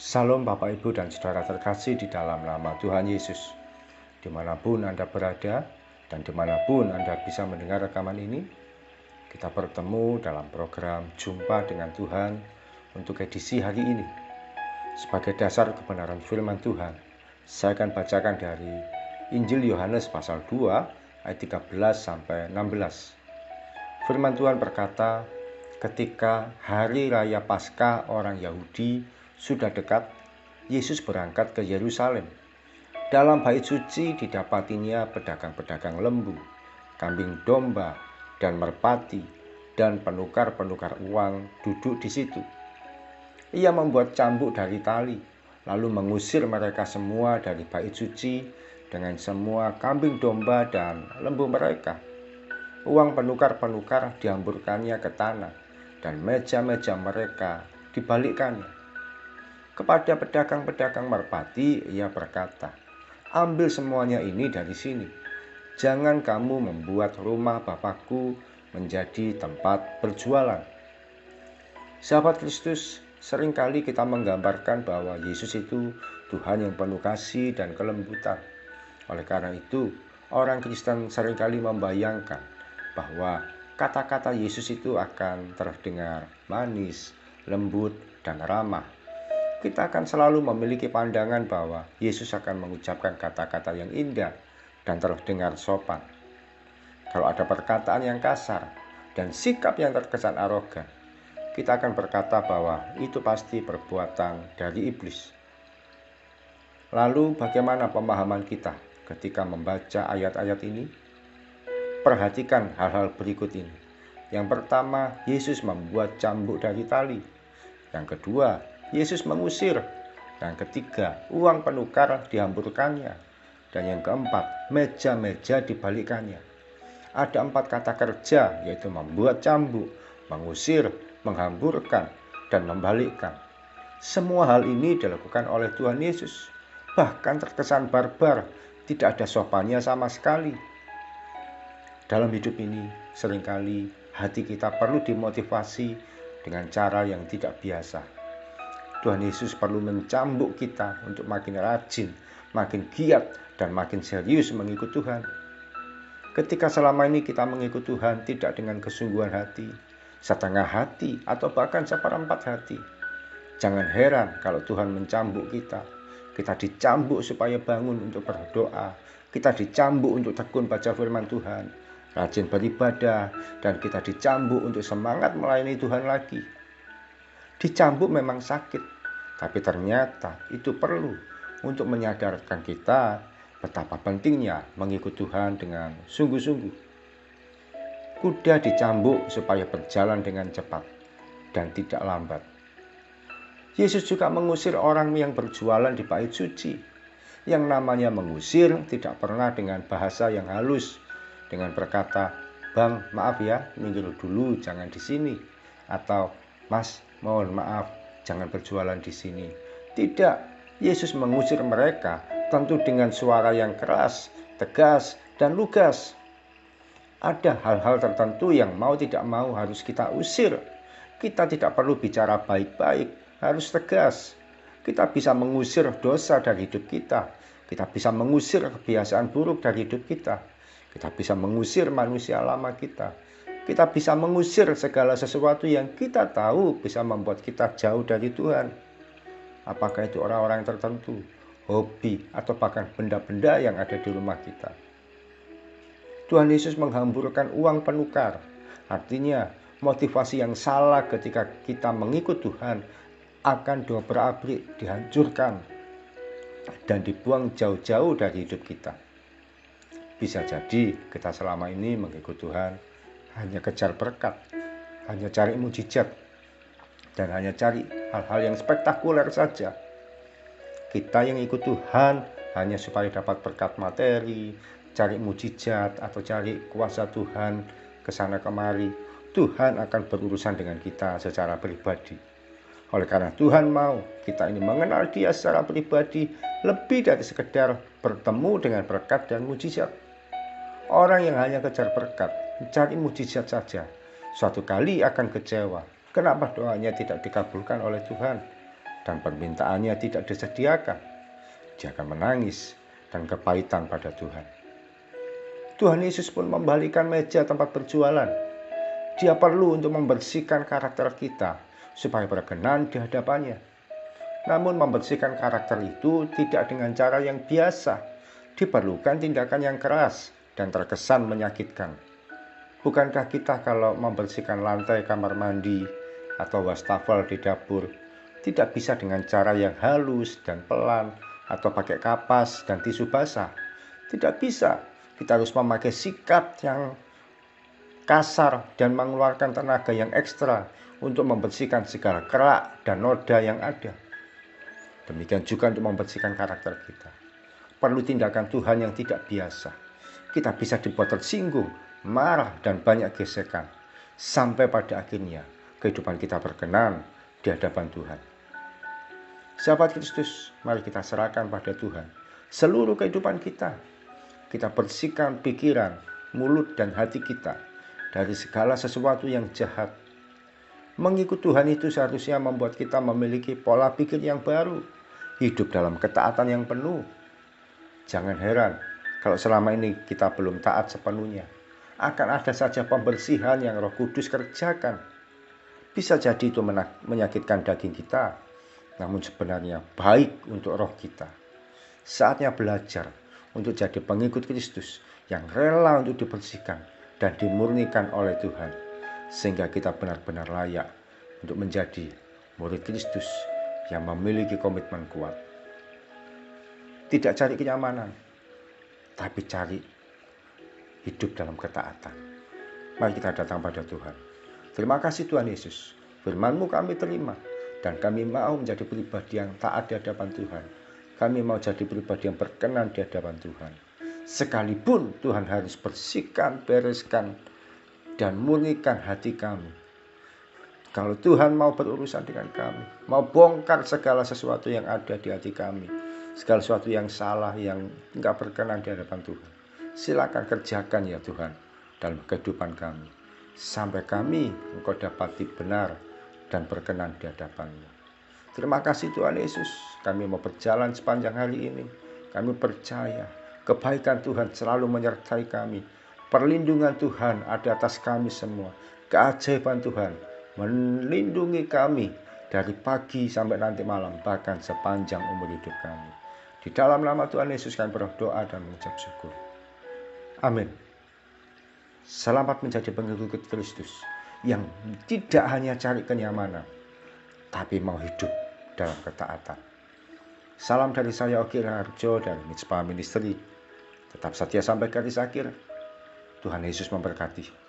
Salam Bapak Ibu dan Saudara terkasih di dalam nama Tuhan Yesus. Dimanapun Anda berada dan dimanapun Anda bisa mendengar rekaman ini, kita bertemu dalam program Jumpa dengan Tuhan untuk edisi hari ini. Sebagai dasar kebenaran firman Tuhan, saya akan bacakan dari Injil Yohanes pasal 2 ayat 13 sampai 16. Firman Tuhan berkata, ketika hari raya Paskah orang Yahudi sudah dekat, Yesus berangkat ke Yerusalem. Dalam bait suci didapatinya pedagang-pedagang lembu, kambing domba, dan merpati, dan penukar-penukar uang duduk di situ. Ia membuat cambuk dari tali, lalu mengusir mereka semua dari bait suci dengan semua kambing domba dan lembu mereka. Uang penukar-penukar dihamburkannya ke tanah, dan meja-meja mereka dibalikkannya. Kepada pedagang-pedagang merpati, ia berkata, "Ambil semuanya ini dari sini. Jangan kamu membuat rumah Bapakku menjadi tempat berjualan." Sahabat Kristus, seringkali kita menggambarkan bahwa Yesus itu Tuhan yang penuh kasih dan kelembutan. Oleh karena itu, orang Kristen seringkali membayangkan bahwa kata-kata Yesus itu akan terdengar manis, lembut, dan ramah. Kita akan selalu memiliki pandangan bahwa Yesus akan mengucapkan kata-kata yang indah dan terdengar sopan. Kalau ada perkataan yang kasar dan sikap yang terkesan arogan, kita akan berkata bahwa itu pasti perbuatan dari iblis. Lalu bagaimana pemahaman kita ketika membaca ayat-ayat ini? Perhatikan hal-hal berikut ini. Yang pertama, Yesus membuat cambuk dari tali. Yang kedua, Yesus mengusir. Yang ketiga, uang penukar dihamburkannya. Dan yang keempat, meja-meja dibalikkannya. Ada 4 kata kerja, yaitu membuat cambuk, mengusir, menghamburkan, dan membalikkan. Semua hal ini dilakukan oleh Tuhan Yesus. Bahkan terkesan barbar, tidak ada sopannya sama sekali. Dalam hidup ini, seringkali hati kita perlu dimotivasi dengan cara yang tidak biasa. Tuhan Yesus perlu mencambuk kita untuk makin rajin, makin giat, dan makin serius mengikut Tuhan. Ketika selama ini kita mengikut Tuhan tidak dengan kesungguhan hati, setengah hati, atau bahkan seperempat hati, jangan heran kalau Tuhan mencambuk kita. Kita dicambuk supaya bangun untuk berdoa, kita dicambuk untuk tekun baca firman Tuhan, rajin beribadah, dan kita dicambuk untuk semangat melayani Tuhan lagi. Dicambuk memang sakit, tapi ternyata itu perlu untuk menyadarkan kita betapa pentingnya mengikut Tuhan dengan sungguh-sungguh. Kuda dicambuk supaya berjalan dengan cepat dan tidak lambat. Yesus juga mengusir orang yang berjualan di bait suci. Yang namanya mengusir tidak pernah dengan bahasa yang halus, dengan berkata, "Bang, maaf ya, minggir dulu, jangan di sini." Atau, "Mas, mohon maaf, jangan berjualan di sini." Tidak, Yesus mengusir mereka tentu dengan suara yang keras, tegas, dan lugas. Ada hal-hal tertentu yang mau tidak mau harus kita usir. Kita tidak perlu bicara baik-baik, harus tegas. Kita bisa mengusir dosa dari hidup kita. Kita bisa mengusir kebiasaan buruk dari hidup kita. Kita bisa mengusir manusia lama kita. Kita bisa mengusir segala sesuatu yang kita tahu bisa membuat kita jauh dari Tuhan. Apakah itu orang-orang tertentu, hobi, atau bahkan benda-benda yang ada di rumah kita. Tuhan Yesus menghamburkan uang penukar. Artinya motivasi yang salah ketika kita mengikut Tuhan akan diobrak-abrik, dihancurkan, dan dibuang jauh-jauh dari hidup kita. Bisa jadi kita selama ini mengikut Tuhan hanya kejar berkat, hanya cari mujizat, dan hanya cari hal-hal yang spektakuler saja. Kita yang ikut Tuhan hanya supaya dapat berkat materi, cari mujizat, atau cari kuasa Tuhan ke sana kemari. Tuhan akan berurusan dengan kita secara pribadi. Oleh karena Tuhan mau kita ini mengenal Dia secara pribadi lebih dari sekedar bertemu dengan berkat dan mujizat. Orang yang hanya kejar berkat, mencari mujizat saja, suatu kali akan kecewa. Kenapa doanya tidak dikabulkan oleh Tuhan? dan permintaannya tidak disediakan, dia akan menangis dan kepahitan pada Tuhan. Tuhan Yesus pun membalikan meja tempat berjualan. Dia perlu untuk membersihkan karakter kita supaya berkenan di hadapannya. Namun membersihkan karakter itu tidak dengan cara yang biasa. Diperlukan tindakan yang keras dan terkesan menyakitkan. Bukankah kita kalau membersihkan lantai kamar mandi atau wastafel di dapur tidak bisa dengan cara yang halus dan pelan atau pakai kapas dan tisu basah? Tidak bisa. Kita harus memakai sikat yang kasar dan mengeluarkan tenaga yang ekstra untuk membersihkan segala kerak dan noda yang ada. Demikian juga untuk membersihkan karakter kita. Perlu tindakan Tuhan yang tidak biasa. Kita bisa dibuat tersinggung, marah, dan banyak gesekan. Sampai pada akhirnya kehidupan kita berkenan di hadapan Tuhan. Sahabat Kristus, mari kita serahkan pada Tuhan seluruh kehidupan kita. Kita bersihkan pikiran, mulut, dan hati kita dari segala sesuatu yang jahat. Mengikut Tuhan itu seharusnya membuat kita memiliki pola pikir yang baru, hidup dalam ketaatan yang penuh. Jangan heran kalau selama ini kita belum taat sepenuhnya. Akan ada saja pembersihan yang Roh Kudus kerjakan. Bisa jadi itu menyakitkan daging kita, namun sebenarnya baik untuk roh kita. Saatnya belajar untuk jadi pengikut Kristus yang rela untuk dibersihkan dan dimurnikan oleh Tuhan, sehingga kita benar-benar layak untuk menjadi murid Kristus yang memiliki komitmen kuat. Tidak cari kenyamanan, tapi cari hidup dalam ketaatan. Mari kita datang pada Tuhan. Terima kasih Tuhan Yesus, firman-Mu kami terima, dan kami mau menjadi pribadi yang taat di hadapan Tuhan. Kami mau jadi pribadi yang berkenan di hadapan Tuhan. Sekalipun Tuhan harus bersihkan, bereskan, dan murnikan hati kami. Kalau Tuhan mau berurusan dengan kami, mau bongkar segala sesuatu yang ada di hati kami, segala sesuatu yang salah, yang enggak berkenan di hadapan Tuhan, silakan kerjakan ya Tuhan dalam kehidupan kami, sampai kami Engkau dapati benar dan berkenan di hadapan-Mu. Terima kasih Tuhan Yesus, kami mau berjalan sepanjang hari ini. Kami percaya kebaikan Tuhan selalu menyertai kami. Perlindungan Tuhan ada atas kami semua. Keajaiban Tuhan melindungi kami dari pagi sampai nanti malam, bahkan sepanjang umur hidup kami. Di dalam nama Tuhan Yesus kami berdoa dan mengucap syukur. Amin. Selamat menjadi pengikut Kristus yang tidak hanya cari kenyamanan, tapi mau hidup dalam ketaatan. Salam dari saya Ogi Raharjo dari Mitspa Ministry. Tetap setia sampai garis akhir. Tuhan Yesus memberkati.